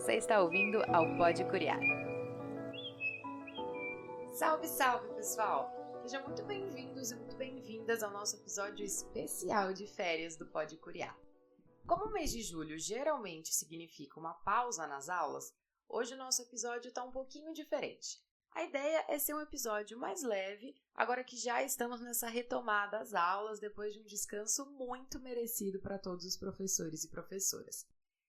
Você está ouvindo ao Pode Curiar. Salve, salve, pessoal! Sejam muito bem-vindos e muito bem-vindas ao nosso episódio especial de férias do Pode Curiar. Como o mês de julho geralmente significa uma pausa nas aulas, hoje o nosso episódio está um pouquinho diferente. A ideia é ser um episódio mais leve, agora que já estamos nessa retomada às aulas depois de um descanso muito merecido para todos os professores e professoras.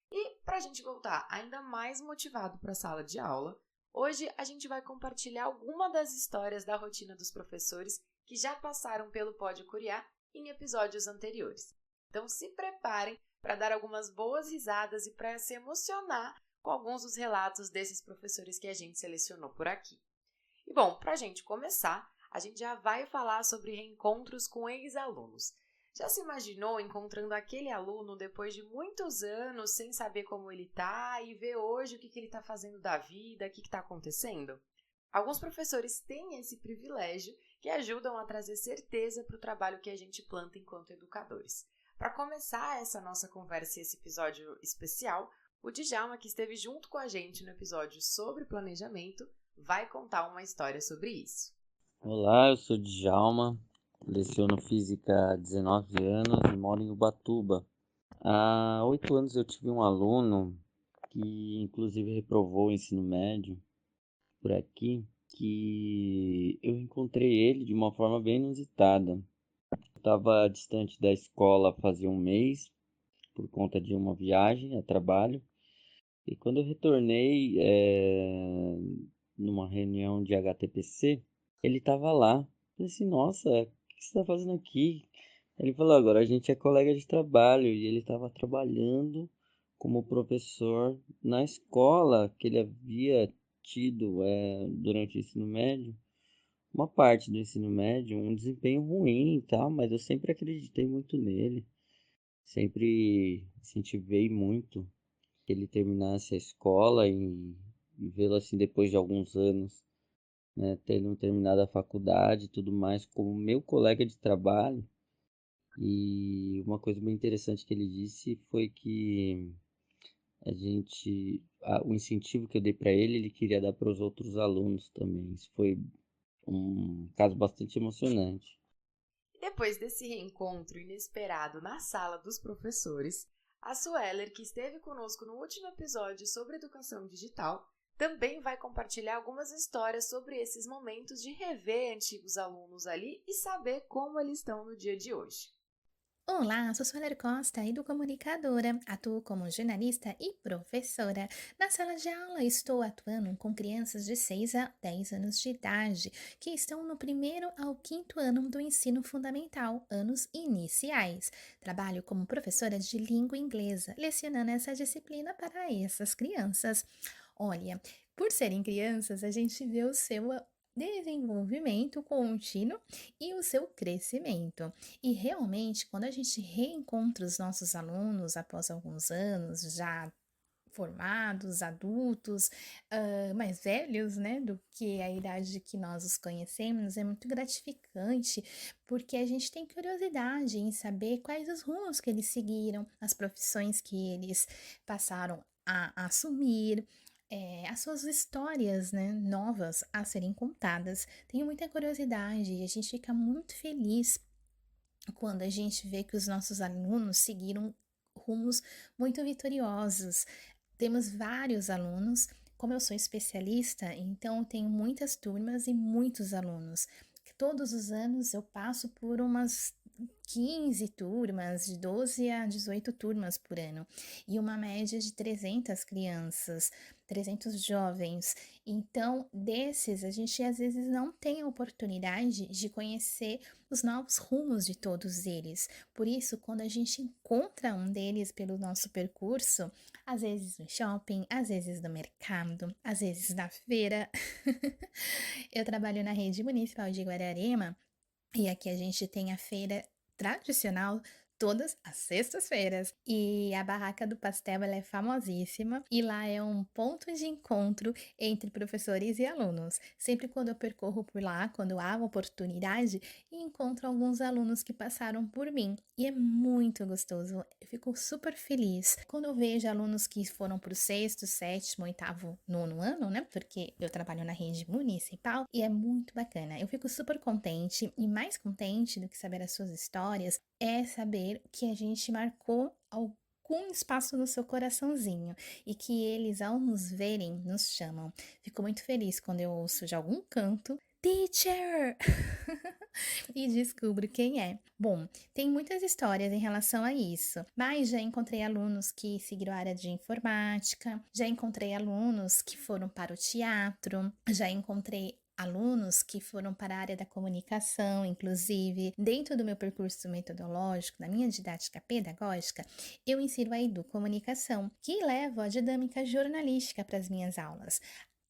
E para a gente voltar ainda mais motivado para a sala de aula, hoje a gente vai compartilhar alguma das histórias da rotina dos professores que já passaram pelo Pode Curiar em episódios anteriores. Então se preparem para dar algumas boas risadas e para se emocionar com alguns dos relatos desses professores que a gente selecionou por aqui. E bom, para a gente começar, a gente já vai falar sobre reencontros com ex-alunos. Já se imaginou encontrando aquele aluno depois de muitos anos sem saber como ele está e ver hoje o que ele está fazendo da vida, o que está acontecendo? Alguns professores têm esse privilégio que ajudam a trazer certeza para o trabalho que a gente planta enquanto educadores. Para começar essa nossa conversa e esse episódio especial, o Djalma, que esteve junto com a gente no episódio sobre planejamento, vai contar uma história sobre isso. Olá, eu sou Djalma, leciono física há 19 anos e moro em Ubatuba. Há 8 anos eu tive um aluno que inclusive reprovou o ensino médio por aqui, que eu encontrei ele de uma forma bem inusitada. Eu estava distante da escola fazia um mês por conta de uma viagem a trabalho e quando eu retornei numa reunião de HTPC, ele estava lá. Eu falei assim, nossa, o que você está fazendo aqui? Ele falou, agora a gente é colega de trabalho. E ele estava trabalhando como professor na escola que ele havia tido durante o ensino médio. Uma parte do ensino médio, um desempenho ruim e tal, mas eu sempre acreditei muito nele. Sempre incentivei muito que ele terminasse a escola e vê-lo assim depois de alguns anos, né, tendo terminado a faculdade e tudo mais, como meu colega de trabalho. E uma coisa bem interessante que ele disse foi que o incentivo que eu dei para ele queria dar para os outros alunos também. Isso foi um caso bastante emocionante. E depois desse reencontro inesperado na sala dos professores, a Sueller, que esteve conosco no último episódio sobre educação digital, também vai compartilhar algumas histórias sobre esses momentos de rever antigos alunos ali e saber como eles estão no dia de hoje. Olá, sou Suelen Costa, educomunicadora, atuo como jornalista e professora. Na sala de aula, estou atuando com crianças de 6 a 10 anos de idade, que estão no primeiro ao quinto ano do ensino fundamental, anos iniciais. Trabalho como professora de língua inglesa, lecionando essa disciplina para essas crianças. Olha, por serem crianças, a gente vê o seu desenvolvimento contínuo e o seu crescimento. E realmente, quando a gente reencontra os nossos alunos após alguns anos, já formados, adultos, mais velhos, né, do que a idade que nós os conhecemos, é muito gratificante, porque a gente tem curiosidade em saber quais os rumos que eles seguiram, as profissões que eles passaram a assumir, as suas histórias, né, novas a serem contadas. Tenho muita curiosidade e a gente fica muito feliz quando a gente vê que os nossos alunos seguiram rumos muito vitoriosos. Temos vários alunos, como eu sou especialista, então eu tenho muitas turmas e muitos alunos. Todos os anos eu passo por umas 15 turmas, de 12 a 18 turmas por ano, e uma média de 300 crianças, 300 jovens. Então, desses, a gente às vezes não tem a oportunidade de conhecer os novos rumos de todos eles. Por isso, quando a gente encontra um deles pelo nosso percurso, às vezes no shopping, às vezes no mercado, às vezes na feira. Eu trabalho na rede municipal de Guararema e aqui a gente tem a feira tradicional todas as sextas-feiras. E a Barraca do Pastel, ela é famosíssima e lá é um ponto de encontro entre professores e alunos. Sempre quando eu percorro por lá, quando há oportunidade, encontro alguns alunos que passaram por mim e é muito gostoso. Eu fico super feliz quando eu vejo alunos que foram para o sexto, sétimo, oitavo, nono ano, né? Porque eu trabalho na rede municipal e é muito bacana. Eu fico super contente e mais contente do que saber as suas histórias é saber que a gente marcou algum espaço no seu coraçãozinho e que eles, ao nos verem, nos chamam. Fico muito feliz quando eu ouço de algum canto, Teacher! E descubro quem é. Bom, tem muitas histórias em relação a isso, mas já encontrei alunos que seguiram a área de informática, já encontrei alunos que foram para o teatro, já encontrei alunos que foram para a área da comunicação, inclusive, dentro do meu percurso metodológico, da minha didática pedagógica, eu insiro a educomunicação, que levo a dinâmica jornalística para as minhas aulas.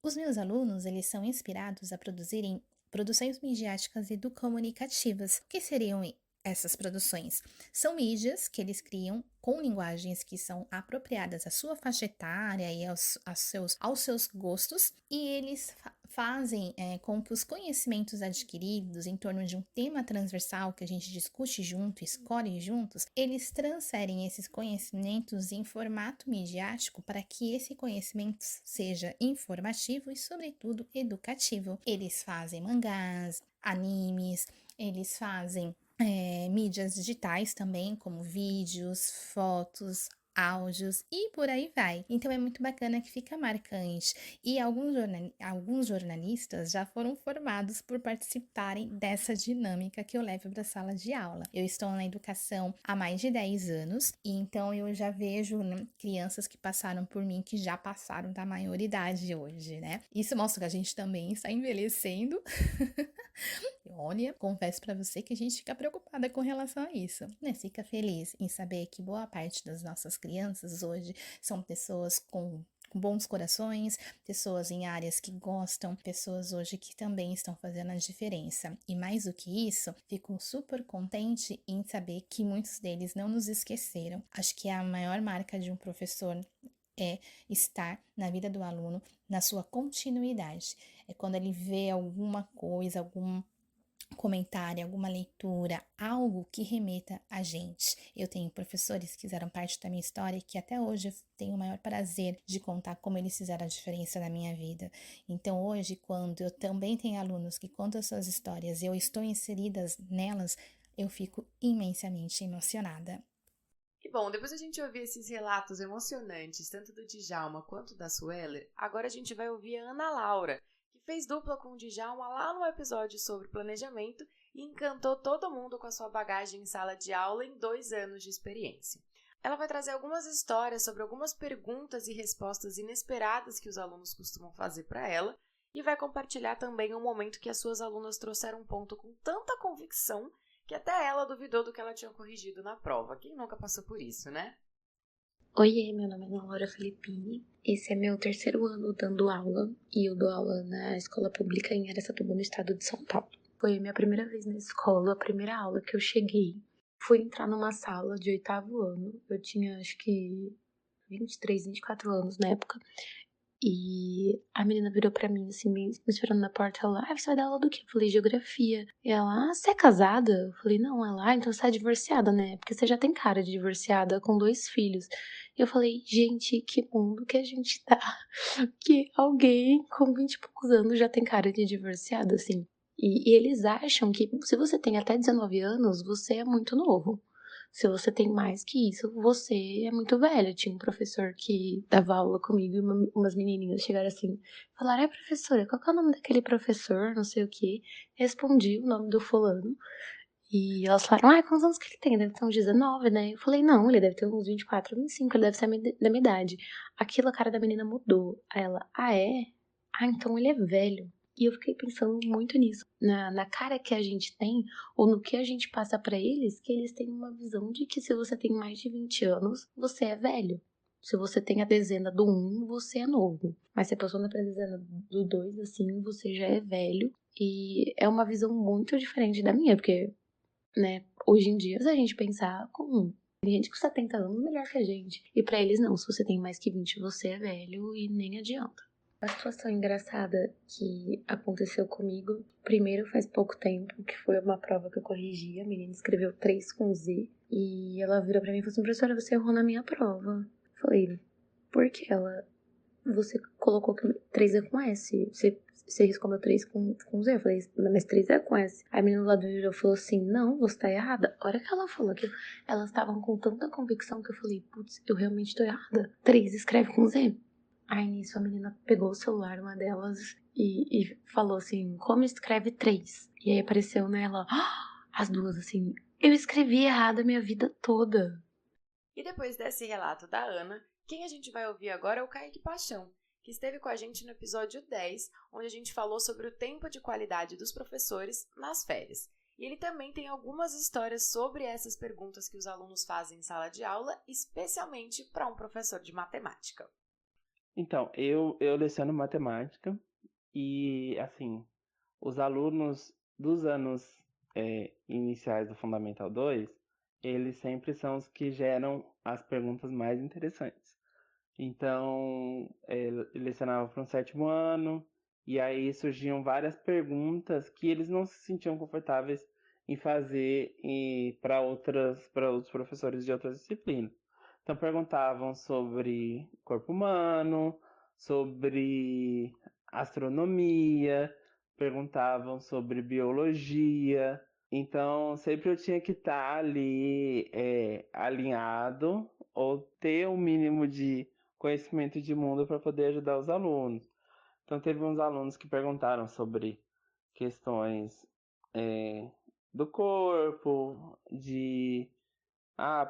Os meus alunos, eles são inspirados a produzirem produções midiáticas educomunicativas. O que seriam essas produções? São mídias que eles criam com linguagens que são apropriadas à sua faixa etária e aos seus gostos, e eles fazem com que os conhecimentos adquiridos em torno de um tema transversal que a gente discute junto, escolhe juntos, eles transferem esses conhecimentos em formato midiático para que esse conhecimento seja informativo e, sobretudo, educativo. Eles fazem mangás, animes, eles fazem mídias digitais também, como vídeos, fotos, áudios e por aí vai. Então é muito bacana que fica marcante. E alguns jornalistas já foram formados por participarem dessa dinâmica que eu levo para a sala de aula. Eu estou na educação há mais de 10 anos, e então eu já vejo, né, crianças que passaram por mim, que já passaram da maioridade hoje, né? Isso mostra que a gente também está envelhecendo. Olha, confesso pra você que a gente fica preocupada com relação a isso, né? Fica feliz em saber que boa parte das nossas crianças hoje são pessoas com bons corações, pessoas em áreas que gostam, pessoas hoje que também estão fazendo a diferença. E mais do que isso, fico super contente em saber que muitos deles não nos esqueceram. Acho que a maior marca de um professor é estar na vida do aluno, na sua continuidade. É quando ele vê alguma coisa, algum comentário, alguma leitura, algo que remeta a gente. Eu tenho professores que fizeram parte da minha história e que até hoje eu tenho o maior prazer de contar como eles fizeram a diferença na minha vida. Então hoje, quando eu também tenho alunos que contam suas histórias e eu estou inserida nelas, eu fico imensamente emocionada. Que bom, depois a gente ouvir esses relatos emocionantes, tanto do Djalma quanto da Sueller, agora a gente vai ouvir a Ana Laura, que fez dupla com o Djalma lá no episódio sobre planejamento e encantou todo mundo com a sua bagagem em sala de aula em 2 anos de experiência. Ela vai trazer algumas histórias sobre algumas perguntas e respostas inesperadas que os alunos costumam fazer para ela e vai compartilhar também um momento que as suas alunas trouxeram um ponto com tanta convicção que até ela duvidou do que ela tinha corrigido na prova. Quem nunca passou por isso, né? Oiê, meu nome é Ana Laura Felippini. Esse é meu 3º ano dando aula e eu dou aula na escola pública em Araçatuba, no estado de São Paulo. Foi a minha primeira vez na escola, a primeira aula que eu cheguei. Fui entrar numa sala de 8º ano. Eu tinha acho que 23, 24 anos na época. E a menina virou pra mim, assim, me esperando na porta. Ela, você vai dar aula do quê? Eu falei, geografia. E ela, você é casada? Eu falei, não. Ela, então você é divorciada, né? Porque você já tem cara de divorciada com 2 filhos. E eu falei, gente, que mundo que a gente tá. Que alguém com 20 e poucos anos já tem cara de divorciada, assim. E eles acham que se você tem até 19 anos, você é muito novo. Se você tem mais que isso, você é muito velha. Tinha um professor que dava aula comigo e umas menininhas chegaram assim, falaram, professora, qual que é o nome daquele professor, não sei o quê. Respondi o nome do fulano. E elas falaram, quantos anos que ele tem? Deve ter uns 19, né? Eu falei, não, ele deve ter uns 24, 25, ele deve ser da minha idade. Aquilo, a cara da menina mudou. Aí ela, é? Então ele é velho. E eu fiquei pensando muito nisso, na cara que a gente tem, ou no que a gente passa pra eles, que eles têm uma visão de que se você tem mais de 20 anos, você é velho. Se você tem a dezena do 1, você é novo. Mas se a pessoa anda pra dezena do 2, assim, você já é velho. E é uma visão muito diferente da minha, porque né? Hoje em dia, se a gente pensar comum, tem gente com 70 anos melhor que a gente. E pra eles não, se você tem mais que 20, você é velho e nem adianta. A situação engraçada que aconteceu comigo, primeiro faz pouco tempo, que foi uma prova que eu corrigi, a menina escreveu 3 com Z, e ela virou pra mim e falou assim, professora, você errou na minha prova. Eu falei, por que você colocou que 3 é com S, você riscou meu 3 com Z. Eu falei, mas 3 é com S. Aí a menina do lado virou e falou assim, não, você tá errada. A hora que ela falou aquilo, elas estavam com tanta convicção que eu falei, putz, eu realmente tô errada. 3 escreve com Z. Aí nisso a menina pegou o celular, uma delas, e falou assim, como escreve 3? E aí apareceu nela, as duas assim, eu escrevi errado a minha vida toda. E depois desse relato da Ana, quem a gente vai ouvir agora é o Kaique Paixão, que esteve com a gente no episódio 10, onde a gente falou sobre o tempo de qualidade dos professores nas férias. E ele também tem algumas histórias sobre essas perguntas que os alunos fazem em sala de aula, especialmente para um professor de matemática. Então, eu leciono matemática e, assim, os alunos dos anos iniciais do Fundamental 2, eles sempre são os que geram as perguntas mais interessantes. Então, eu lecionava para um 7º ano, e aí surgiam várias perguntas que eles não se sentiam confortáveis em fazer para outros professores de outras disciplinas. Então, perguntavam sobre corpo humano, sobre astronomia, perguntavam sobre biologia. Então, sempre eu tinha que estar ali alinhado ou ter um mínimo de conhecimento de mundo para poder ajudar os alunos. Então, teve uns alunos que perguntaram sobre questões do corpo, de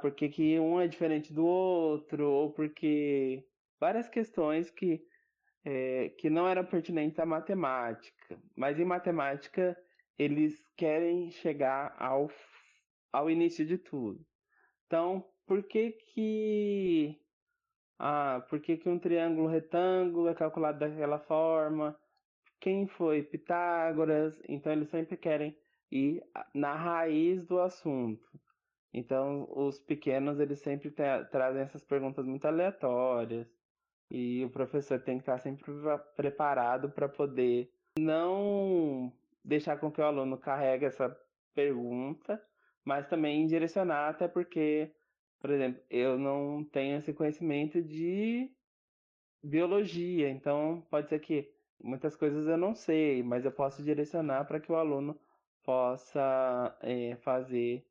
por que um é diferente do outro, ou porque várias questões que não eram pertinentes à matemática. Mas em matemática, eles querem chegar ao início de tudo. Então, por que um triângulo retângulo é calculado daquela forma? Quem foi Pitágoras? Então, eles sempre querem ir na raiz do assunto. Então, os pequenos, eles sempre trazem essas perguntas muito aleatórias. E o professor tem que estar sempre preparado para poder não deixar com que o aluno carregue essa pergunta, mas também direcionar, até porque, por exemplo, eu não tenho esse conhecimento de biologia, então pode ser que muitas coisas eu não sei, mas eu posso direcionar para que o aluno possa fazer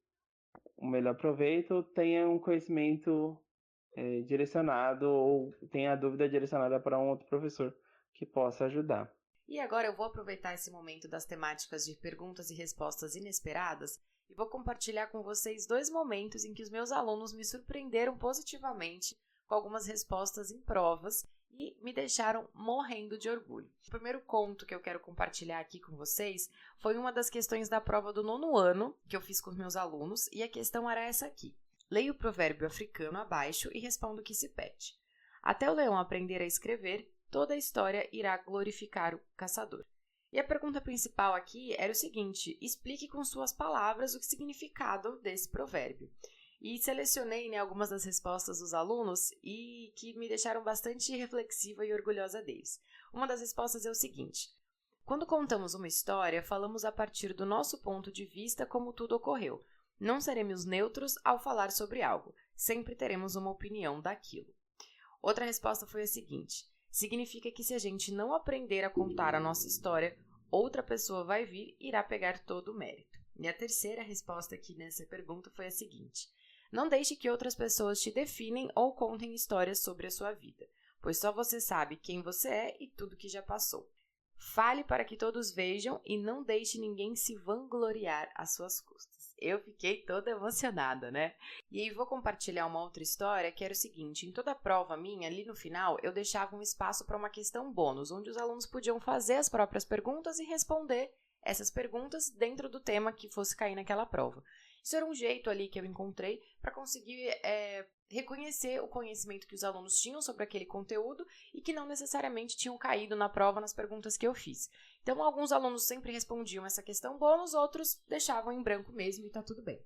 o melhor proveito, tenha um conhecimento direcionado ou tenha a dúvida direcionada para um outro professor que possa ajudar. E agora eu vou aproveitar esse momento das temáticas de perguntas e respostas inesperadas e vou compartilhar com vocês 2 momentos em que os meus alunos me surpreenderam positivamente com algumas respostas em provas e me deixaram morrendo de orgulho. O primeiro conto que eu quero compartilhar aqui com vocês foi uma das questões da prova do 9º ano que eu fiz com os meus alunos e a questão era essa aqui. Leia o provérbio africano abaixo e responda o que se pede. Até o leão aprender a escrever, toda a história irá glorificar o caçador. E a pergunta principal aqui era o seguinte: explique com suas palavras o significado desse provérbio. E selecionei algumas das respostas dos alunos e que me deixaram bastante reflexiva e orgulhosa deles. Uma das respostas é o seguinte: quando contamos uma história, falamos a partir do nosso ponto de vista como tudo ocorreu. Não seremos neutros ao falar sobre algo, sempre teremos uma opinião daquilo. Outra resposta foi a seguinte: significa que se a gente não aprender a contar a nossa história, outra pessoa vai vir e irá pegar todo o mérito. E a terceira resposta aqui nessa pergunta foi a seguinte: não deixe que outras pessoas te definem ou contem histórias sobre a sua vida, pois só você sabe quem você é e tudo que já passou. Fale para que todos vejam e não deixe ninguém se vangloriar às suas custas. Eu fiquei toda emocionada, né? E aí vou compartilhar uma outra história que era o seguinte: em toda a prova minha, ali no final, eu deixava um espaço para uma questão bônus, onde os alunos podiam fazer as próprias perguntas e responder essas perguntas dentro do tema que fosse cair naquela prova. Isso era um jeito ali que eu encontrei para conseguir reconhecer o conhecimento que os alunos tinham sobre aquele conteúdo e que não necessariamente tinham caído na prova nas perguntas que eu fiz. Então, alguns alunos sempre respondiam essa questão bônus, outros deixavam em branco mesmo e tá tudo bem.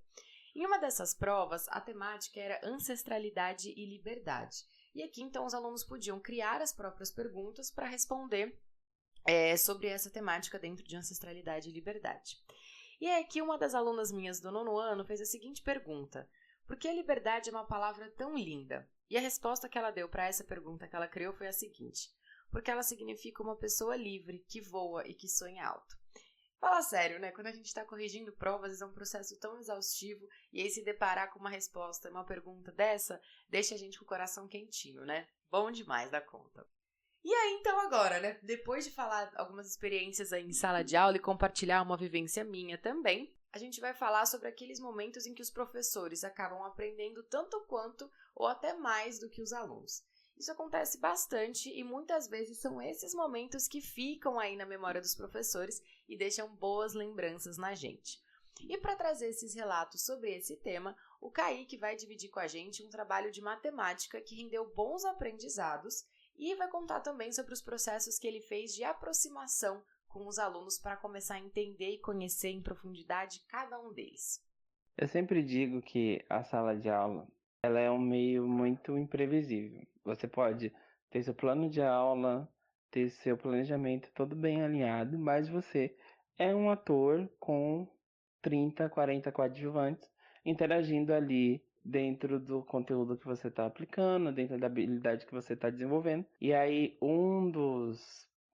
Em uma dessas provas, a temática era ancestralidade e liberdade. E aqui, então, os alunos podiam criar as próprias perguntas para responder sobre essa temática dentro de ancestralidade e liberdade. E aqui uma das alunas minhas do 9º ano fez a seguinte pergunta: por que a liberdade é uma palavra tão linda? E a resposta que ela deu para essa pergunta que ela criou foi a seguinte: porque ela significa uma pessoa livre, que voa e que sonha alto. Fala sério, né? Quando a gente está corrigindo provas, é um processo tão exaustivo, e aí se deparar com uma resposta, uma pergunta dessa, deixa a gente com o coração quentinho, né? Bom demais da conta. E aí, então, agora, né? Depois de falar algumas experiências aí em sala de aula e compartilhar uma vivência minha também, a gente vai falar sobre aqueles momentos em que os professores acabam aprendendo tanto quanto ou até mais do que os alunos. Isso acontece bastante e muitas vezes são esses momentos que ficam aí na memória dos professores e deixam boas lembranças na gente. E para trazer esses relatos sobre esse tema, o Kaique vai dividir com a gente um trabalho de matemática que rendeu bons aprendizados e vai contar também sobre os processos que ele fez de aproximação com os alunos para começar a entender e conhecer em profundidade cada um deles. Eu sempre digo que a sala de aula ela é um meio muito imprevisível. Você pode ter seu plano de aula, ter seu planejamento todo bem alinhado, mas você é um ator com 30, 40 coadjuvantes interagindo ali dentro do conteúdo que você está aplicando, dentro da habilidade que você está desenvolvendo. E aí,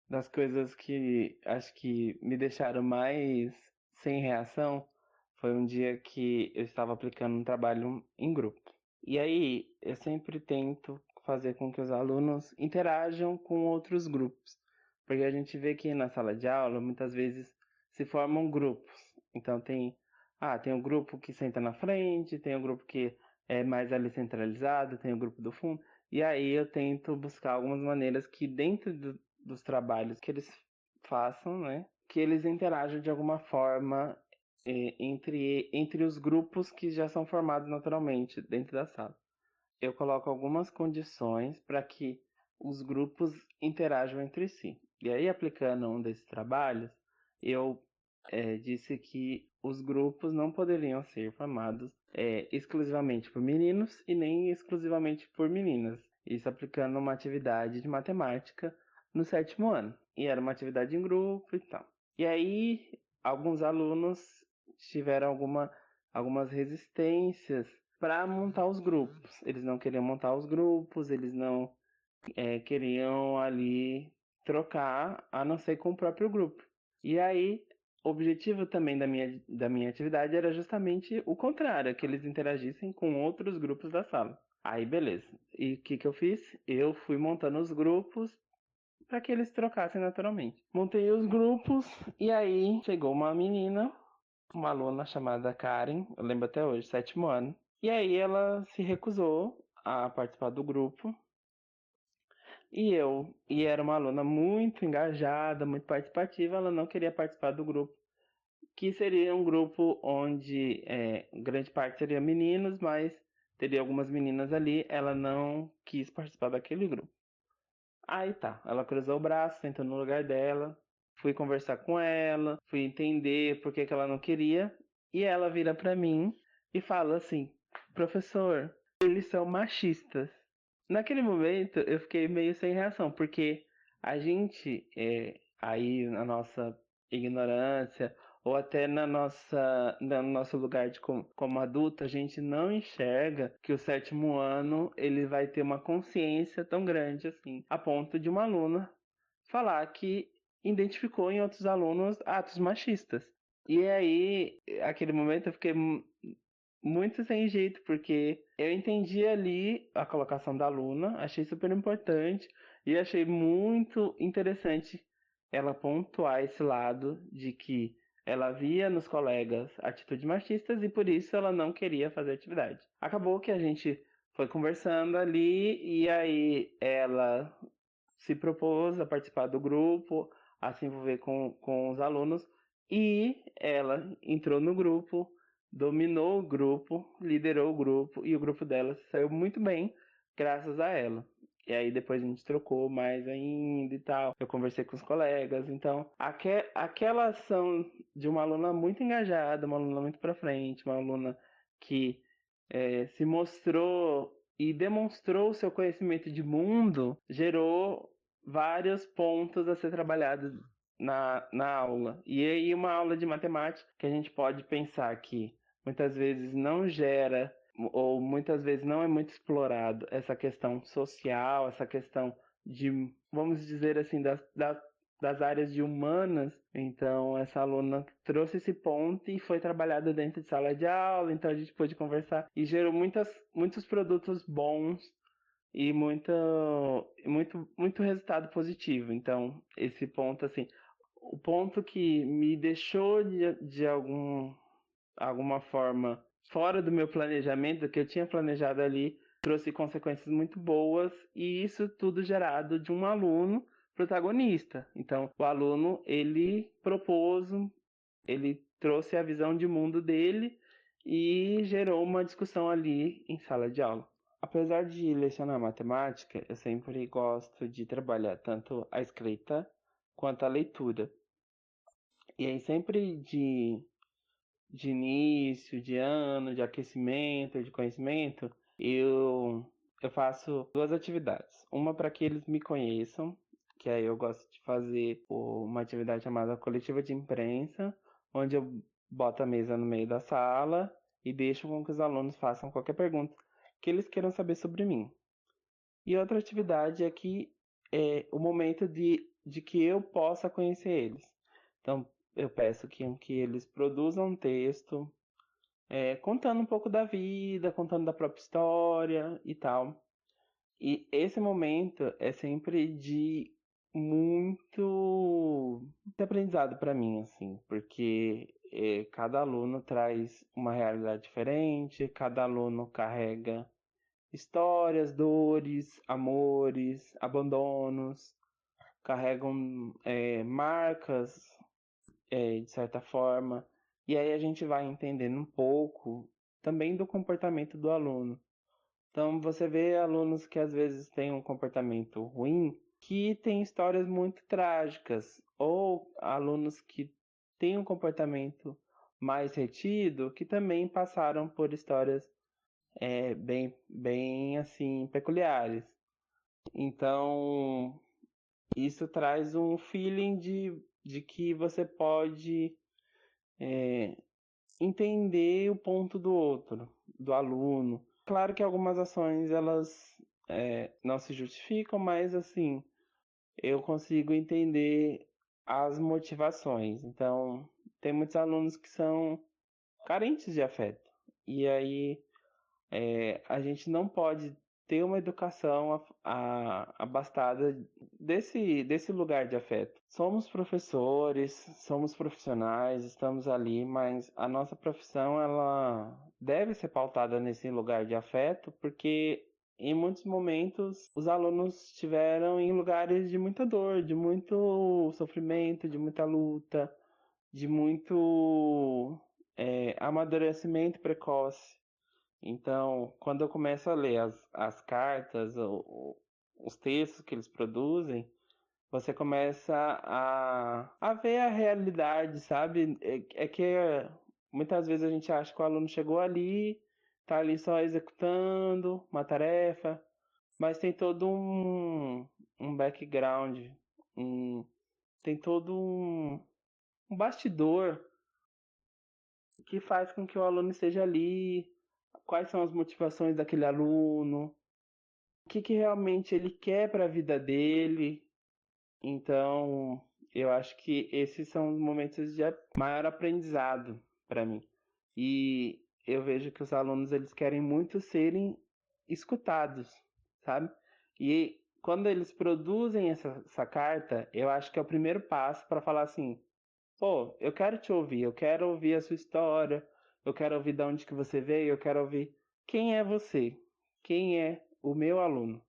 das coisas que acho que me deixaram mais sem reação foi um dia que eu estava aplicando um trabalho em grupo. E aí, eu sempre tento fazer com que os alunos interajam com outros grupos, porque a gente vê que na sala de aula, muitas vezes, se formam grupos. Então, tem um grupo que senta na frente, tem um grupo que é mais ali centralizado, tem o grupo do fundo. E aí, eu tento buscar algumas maneiras que dentro dos trabalhos que eles façam, né, que eles interajam de alguma forma entre os grupos que já são formados naturalmente dentro da sala. Eu coloco algumas condições para que os grupos interajam entre si. E aí, aplicando um desses trabalhos, eu disse que os grupos não poderiam ser formados exclusivamente por meninos e nem exclusivamente por meninas. Isso aplicando uma atividade de matemática no 7º ano. E era uma atividade em grupo e tal. E aí, alguns alunos tiveram algumas resistências para montar os grupos. Eles não queriam montar os grupos, eles não queriam ali trocar, a não ser com o próprio grupo. E aí, o objetivo também da minha atividade era justamente o contrário, que eles interagissem com outros grupos da sala. Aí, beleza. E o que eu fiz? Eu fui montando os grupos para que eles trocassem naturalmente. Montei os grupos e aí chegou uma menina, uma aluna chamada Karen, eu lembro até hoje, 7º ano. E aí ela se recusou a participar do grupo. E era uma aluna muito engajada, muito participativa, ela não queria participar do grupo, que seria um grupo onde grande parte seria meninos, mas teria algumas meninas ali, ela não quis participar daquele grupo. Aí tá, ela cruzou o braço, sentou no lugar dela, fui conversar com ela, fui entender por que ela não queria, e ela vira pra mim e fala assim: professor, eles são machistas. Naquele momento eu fiquei meio sem reação, porque a gente, aí na nossa ignorância, ou até no nosso lugar como adulto, a gente não enxerga que o 7º ano ele vai ter uma consciência tão grande assim, a ponto de uma aluna falar que identificou em outros alunos atos machistas. E aí, aquele momento eu fiquei muito sem jeito, porque eu entendi ali a colocação da aluna, achei super importante e achei muito interessante ela pontuar esse lado de que ela via nos colegas atitudes machistas e por isso ela não queria fazer atividade. Acabou que a gente foi conversando ali e aí ela se propôs a participar do grupo, a se envolver com os alunos e ela entrou no grupo dominou o grupo, liderou o grupo, e o grupo dela saiu muito bem graças a ela. E aí depois a gente trocou mais ainda e tal. Eu conversei com os colegas. Então, aquela ação de uma aluna muito engajada, uma aluna muito pra frente, uma aluna que se mostrou e demonstrou o seu conhecimento de mundo, gerou vários pontos a ser trabalhados na aula. E aí uma aula de matemática que a gente pode pensar que muitas vezes não gera ou muitas vezes não é muito explorado essa questão social, essa questão de, vamos dizer assim, das áreas de humanas. Então, essa aluna trouxe esse ponto e foi trabalhada dentro de sala de aula, então a gente pôde conversar e gerou muitos produtos bons e muito resultado positivo. Então, esse ponto, assim, o ponto que me deixou de alguma forma fora do meu planejamento, que eu tinha planejado ali, trouxe consequências muito boas, e isso tudo gerado de um aluno protagonista. Então, o aluno, ele propôs, ele trouxe a visão de mundo dele e gerou uma discussão ali em sala de aula. Apesar de lecionar matemática, eu sempre gosto de trabalhar tanto a escrita quanto a leitura. E aí sempre de início, de ano, de aquecimento, de conhecimento, eu faço duas atividades. Uma para que eles me conheçam, que aí eu gosto de fazer uma atividade chamada coletiva de imprensa, onde eu boto a mesa no meio da sala e deixo com que os alunos façam qualquer pergunta que eles queiram saber sobre mim. E outra atividade é que é o momento de que eu possa conhecer eles. Então, eu peço que eles produzam um texto, contando um pouco da vida, contando da própria história e tal. E esse momento é sempre de muito aprendizado para mim, assim, porque cada aluno traz uma realidade diferente, cada aluno carrega histórias, dores, amores, abandonos, carregam marcas, de certa forma. E aí a gente vai entendendo um pouco também do comportamento do aluno. Então você vê alunos que às vezes têm um comportamento ruim, que têm histórias muito trágicas, ou alunos que têm um comportamento mais retido, que também passaram por histórias bem assim peculiares. Então isso traz um feeling de que você pode entender o ponto do outro, do aluno. Claro que algumas ações elas não se justificam, mas assim, eu consigo entender as motivações. Então, tem muitos alunos que são carentes de afeto. E aí a gente não pode ter uma educação abastada desse lugar de afeto. Somos professores, somos profissionais, estamos ali, mas a nossa profissão ela deve ser pautada nesse lugar de afeto, porque em muitos momentos os alunos estiveram em lugares de muita dor, de muito sofrimento, de muita luta, de muito amadurecimento precoce. Então, quando eu começo a ler as cartas, os textos que eles produzem, você começa a ver a realidade, sabe? É que muitas vezes a gente acha que o aluno chegou ali, tá ali só executando uma tarefa, mas tem todo um background, tem todo um bastidor que faz com que o aluno esteja ali, quais são as motivações daquele aluno, o que realmente ele quer para a vida dele. Então, eu acho que esses são os momentos de maior aprendizado para mim. E eu vejo que os alunos eles querem muito serem escutados, sabe? E quando eles produzem essa carta, eu acho que é o primeiro passo para falar assim: pô, eu quero te ouvir, eu quero ouvir a sua história, eu quero ouvir de onde que você veio, eu quero ouvir quem é você, quem é o meu aluno.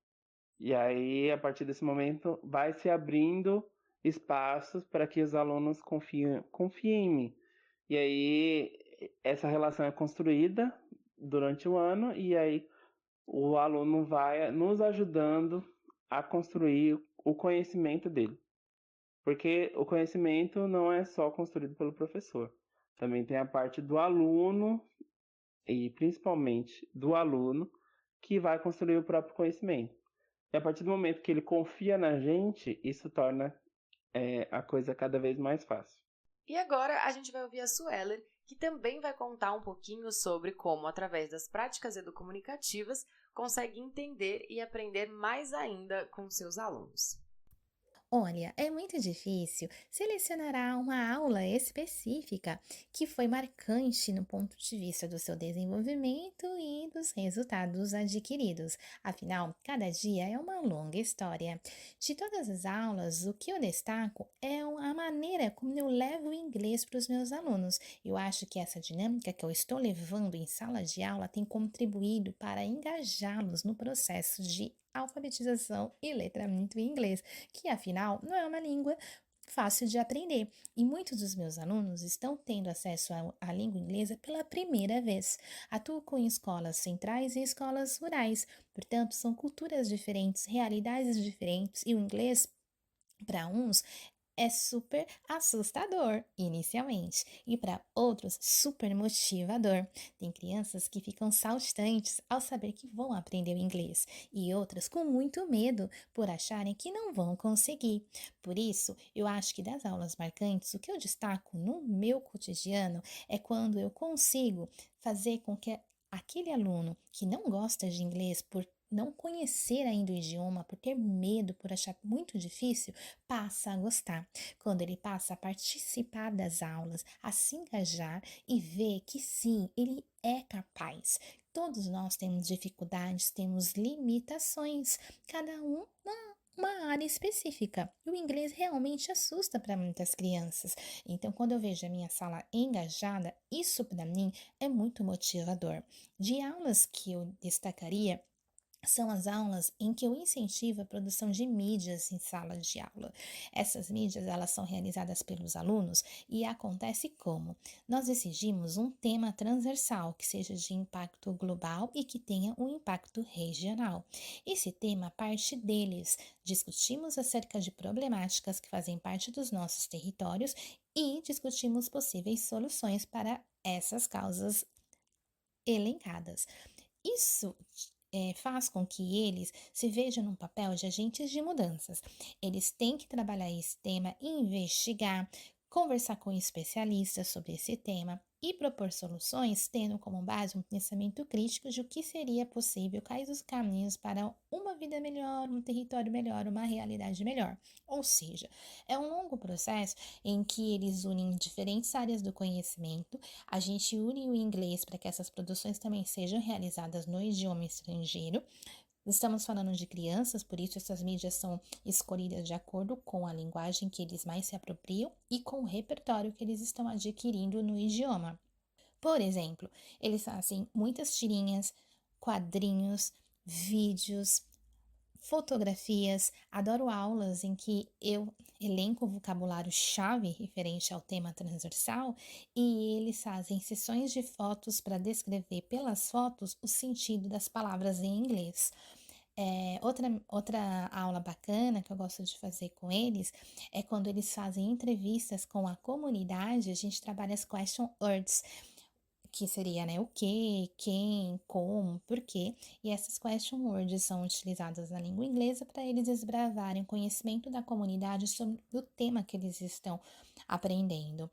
E aí, a partir desse momento, vai se abrindo espaços para que os alunos confiem em mim. E aí, essa relação é construída durante o ano e aí o aluno vai nos ajudando a construir o conhecimento dele. Porque o conhecimento não é só construído pelo professor. Também tem a parte do aluno, e principalmente do aluno, que vai construir o próprio conhecimento. E a partir do momento que ele confia na gente, isso torna a coisa cada vez mais fácil. E agora a gente vai ouvir a Sueller, que também vai contar um pouquinho sobre como, através das práticas educomunicativas, consegue entender e aprender mais ainda com seus alunos. Olha, é muito difícil selecionar uma aula específica que foi marcante no ponto de vista do seu desenvolvimento e dos resultados adquiridos. Afinal, cada dia é uma longa história. De todas as aulas, o que eu destaco é a maneira como eu levo o inglês para os meus alunos. Eu acho que essa dinâmica que eu estou levando em sala de aula tem contribuído para engajá-los no processo de alfabetização e letramento em inglês, que afinal não é uma língua fácil de aprender. E muitos dos meus alunos estão tendo acesso à língua inglesa pela primeira vez. Atuo com escolas centrais e escolas rurais, portanto, são culturas diferentes, realidades diferentes, e o inglês, para uns, é super assustador inicialmente e para outros super motivador. Tem crianças que ficam saltantes ao saber que vão aprender o inglês e outras com muito medo por acharem que não vão conseguir. Por isso, eu acho que das aulas marcantes, o que eu destaco no meu cotidiano é quando eu consigo fazer com que aquele aluno que não gosta de inglês por não conhecer ainda o idioma, por ter medo, por achar muito difícil, passa a gostar. Quando ele passa a participar das aulas, a se engajar e ver que sim, ele é capaz. Todos nós temos dificuldades, temos limitações, cada um uma área específica. O inglês realmente assusta para muitas crianças. Então, quando eu vejo a minha sala engajada, isso para mim é muito motivador. De aulas que eu destacaria, são as aulas em que eu incentivo a produção de mídias em sala de aula. Essas mídias, elas são realizadas pelos alunos e acontece como? Nós exigimos um tema transversal que seja de impacto global e que tenha um impacto regional. Esse tema parte deles. Discutimos acerca de problemáticas que fazem parte dos nossos territórios e discutimos possíveis soluções para essas causas elencadas. Isso faz com que eles se vejam num papel de agentes de mudanças. Eles têm que trabalhar esse tema, investigar, conversar com especialistas sobre esse tema e propor soluções, tendo como base um pensamento crítico de o que seria possível, quais os caminhos para uma vida melhor, um território melhor, uma realidade melhor. Ou seja, é um longo processo em que eles unem diferentes áreas do conhecimento. A gente une o inglês para que essas produções também sejam realizadas no idioma estrangeiro. Estamos falando de crianças, por isso essas mídias são escolhidas de acordo com a linguagem que eles mais se apropriam e com o repertório que eles estão adquirindo no idioma. Por exemplo, eles fazem muitas tirinhas, quadrinhos, vídeos, fotografias. Adoro aulas em que eu elenco o vocabulário-chave referente ao tema transversal e eles fazem sessões de fotos para descrever pelas fotos o sentido das palavras em inglês. Outra aula bacana que eu gosto de fazer com eles é quando eles fazem entrevistas com a comunidade. A gente trabalha as question words, que seria, né, o que, quem, como, por quê, e essas question words são utilizadas na língua inglesa para eles desbravarem o conhecimento da comunidade sobre o tema que eles estão aprendendo.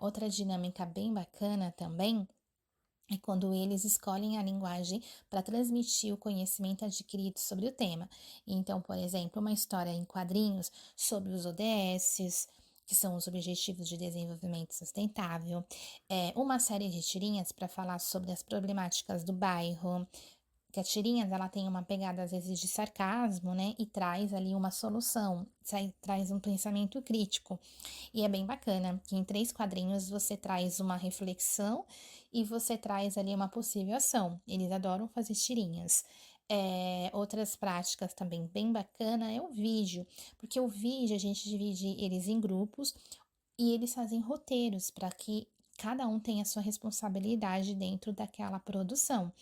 Outra dinâmica bem bacana também é quando eles escolhem a linguagem para transmitir o conhecimento adquirido sobre o tema. Então, por exemplo, uma história em quadrinhos sobre os ODS, que são os Objetivos de Desenvolvimento Sustentável, uma série de tirinhas para falar sobre as problemáticas do bairro, que a tirinhas ela tem uma pegada às vezes de sarcasmo, né, e traz ali uma solução, traz um pensamento crítico, e é bem bacana, que em 3 quadrinhos você traz uma reflexão e você traz ali uma possível ação. Eles adoram fazer tirinhas. Outras práticas também bem bacana é o vídeo, porque o vídeo a gente divide eles em grupos e eles fazem roteiros para que cada um tem a sua responsabilidade dentro daquela produção.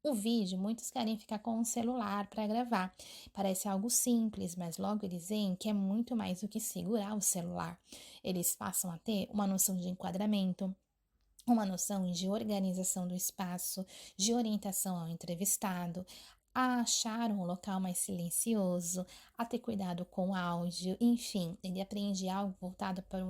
O vídeo, muitos querem ficar com um celular para gravar. Parece algo simples, mas logo eles veem que é muito mais do que segurar o celular. Eles passam a ter uma noção de enquadramento, uma noção de organização do espaço, de orientação ao entrevistado, a achar um local mais silencioso, a ter cuidado com o áudio, enfim, ele aprende algo voltado para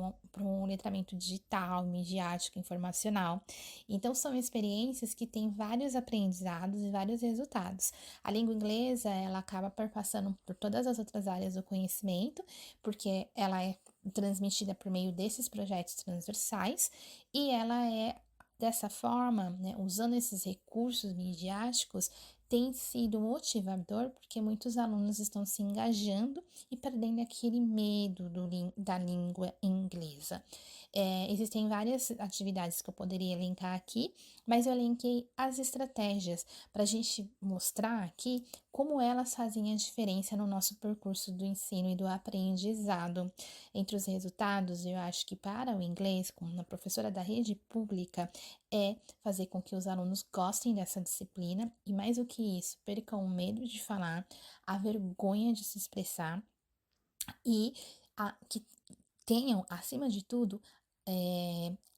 um letramento digital, midiático, informacional. Então, são experiências que têm vários aprendizados e vários resultados. A língua inglesa, ela acaba perpassando por todas as outras áreas do conhecimento, porque ela é transmitida por meio desses projetos transversais e ela é dessa forma, né, usando esses recursos midiáticos, tem sido motivador porque muitos alunos estão se engajando e perdendo aquele medo da língua inglesa. Existem várias atividades que eu poderia elencar aqui, mas eu elenquei as estratégias para a gente mostrar aqui como elas fazem a diferença no nosso percurso do ensino e do aprendizado. Entre os resultados, eu acho que para o inglês, como uma professora da rede pública, é fazer com que os alunos gostem dessa disciplina e, mais do que isso, percam o medo de falar, a vergonha de se expressar e que tenham, acima de tudo,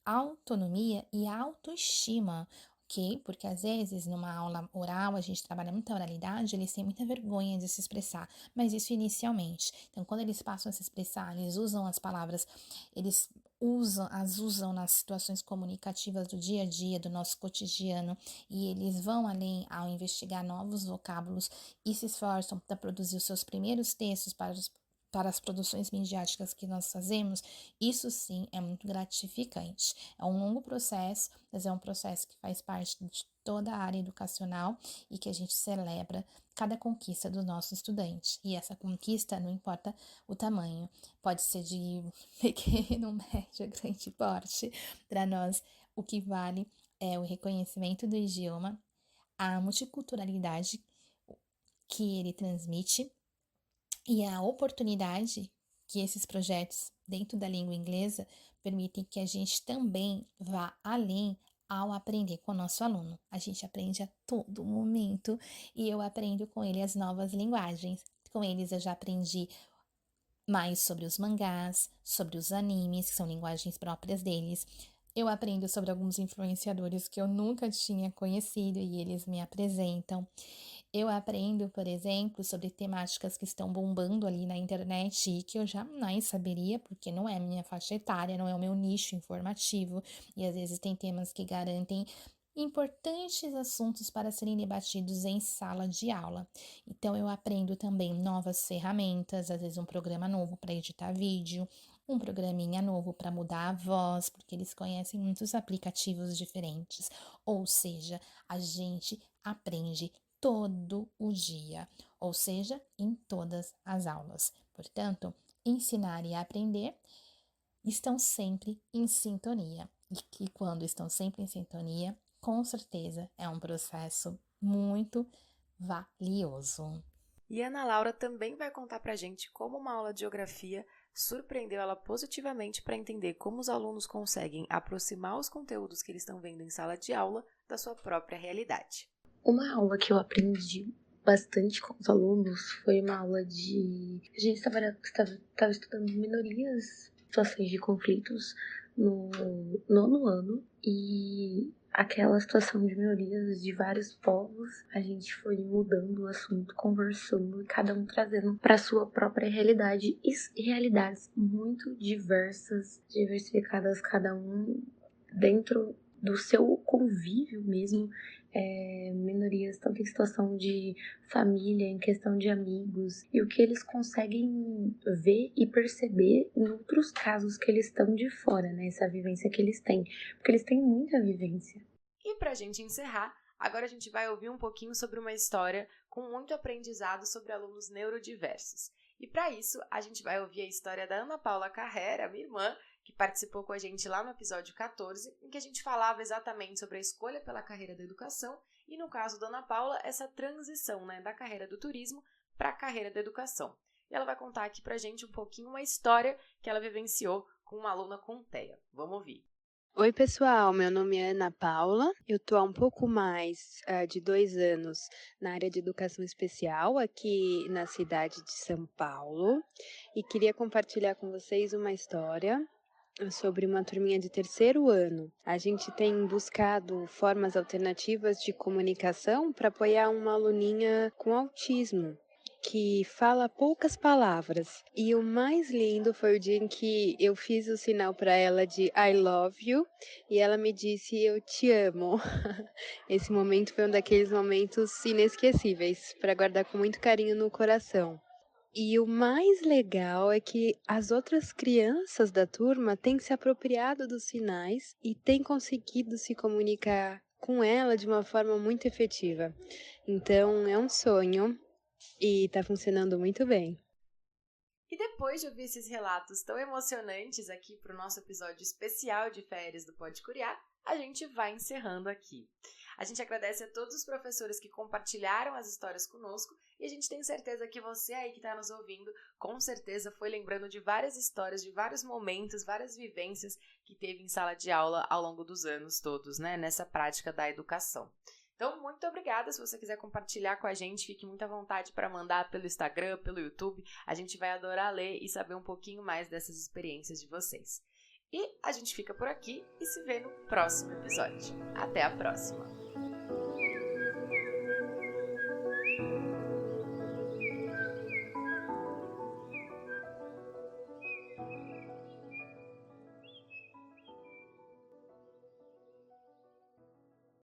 autonomia e autoestima, ok? Porque às vezes numa aula oral a gente trabalha muita oralidade, eles têm muita vergonha de se expressar, mas isso inicialmente. Então, quando eles passam a se expressar, eles usam as palavras, eles usam nas situações comunicativas do dia a dia, do nosso cotidiano, e eles vão além ao investigar novos vocábulos e se esforçam para produzir os seus primeiros textos para as produções midiáticas que nós fazemos, isso sim é muito gratificante. É um longo processo, mas é um processo que faz parte de toda a área educacional e que a gente celebra cada conquista do nosso estudante. E essa conquista, não importa o tamanho, pode ser de pequeno, médio, grande porte. Para nós, o que vale é o reconhecimento do idioma, a multiculturalidade que ele transmite e a oportunidade que esses projetos dentro da língua inglesa permitem que a gente também vá além ao aprender com o nosso aluno. A gente aprende a todo momento e eu aprendo com ele as novas linguagens. Com eles eu já aprendi mais sobre os mangás, sobre os animes, que são linguagens próprias deles. Eu aprendo sobre alguns influenciadores que eu nunca tinha conhecido e eles me apresentam. Eu aprendo, por exemplo, sobre temáticas que estão bombando ali na internet e que eu jamais saberia, porque não é minha faixa etária, não é o meu nicho informativo, e às vezes tem temas que garantem importantes assuntos para serem debatidos em sala de aula. Então, eu aprendo também novas ferramentas, às vezes um programa novo para editar vídeo, um programinha novo para mudar a voz, porque eles conhecem muitos aplicativos diferentes. Ou seja, a gente aprende todo o dia, ou seja, em todas as aulas. Portanto, ensinar e aprender estão sempre em sintonia. E que quando estão sempre em sintonia, com certeza é um processo muito valioso. E a Ana Laura também vai contar pra gente como uma aula de geografia surpreendeu ela positivamente para entender como os alunos conseguem aproximar os conteúdos que eles estão vendo em sala de aula da sua própria realidade. Uma aula que eu aprendi bastante com os alunos foi uma aula de... A gente estava estudando minorias, situações de conflitos no nono ano, e aquela situação de minorias de vários povos, a gente foi mudando o assunto, conversando, e cada um trazendo para sua própria realidade, e realidades muito diversas, diversificadas, cada um dentro do seu convívio mesmo, minorias, tanto em situação de família, em questão de amigos, e o que eles conseguem ver e perceber em outros casos que eles estão de fora, né? Essa vivência que eles têm, porque eles têm muita vivência. E pra gente encerrar, agora a gente vai ouvir um pouquinho sobre uma história com muito aprendizado sobre alunos neurodiversos. E para isso, a gente vai ouvir a história da Ana Paula Carrera, minha irmã, que participou com a gente lá no episódio 14, em que a gente falava exatamente sobre a escolha pela carreira da educação e, no caso da Ana Paula, essa transição, né, da carreira do turismo para a carreira da educação. E ela vai contar aqui pra gente um pouquinho uma história que ela vivenciou com uma aluna com TEA. Vamos ouvir. Oi, pessoal, meu nome é Ana Paula, eu tô há um pouco mais de 2 anos na área de educação especial aqui na cidade de São Paulo e queria compartilhar com vocês uma história sobre uma turminha de 3º ano. A gente tem buscado formas alternativas de comunicação para apoiar uma aluninha com autismo, que fala poucas palavras. E o mais lindo foi o dia em que eu fiz o sinal para ela de I love you e ela me disse eu te amo. Esse momento foi um daqueles momentos inesquecíveis para guardar com muito carinho no coração. E o mais legal é que as outras crianças da turma têm se apropriado dos sinais e têm conseguido se comunicar com ela de uma forma muito efetiva. Então, é um sonho e tá funcionando muito bem. E depois de ouvir esses relatos tão emocionantes aqui para o nosso episódio especial de férias do Pode Curiar, a gente vai encerrando aqui. A gente agradece a todos os professores que compartilharam as histórias conosco e a gente tem certeza que você aí que está nos ouvindo, com certeza foi lembrando de várias histórias, de vários momentos, várias vivências que teve em sala de aula ao longo dos anos todos, né, nessa prática da educação. Então, muito obrigada. Se você quiser compartilhar com a gente, fique muito à vontade para mandar pelo Instagram, pelo YouTube. A gente vai adorar ler e saber um pouquinho mais dessas experiências de vocês. E a gente fica por aqui e se vê no próximo episódio. Até a próxima!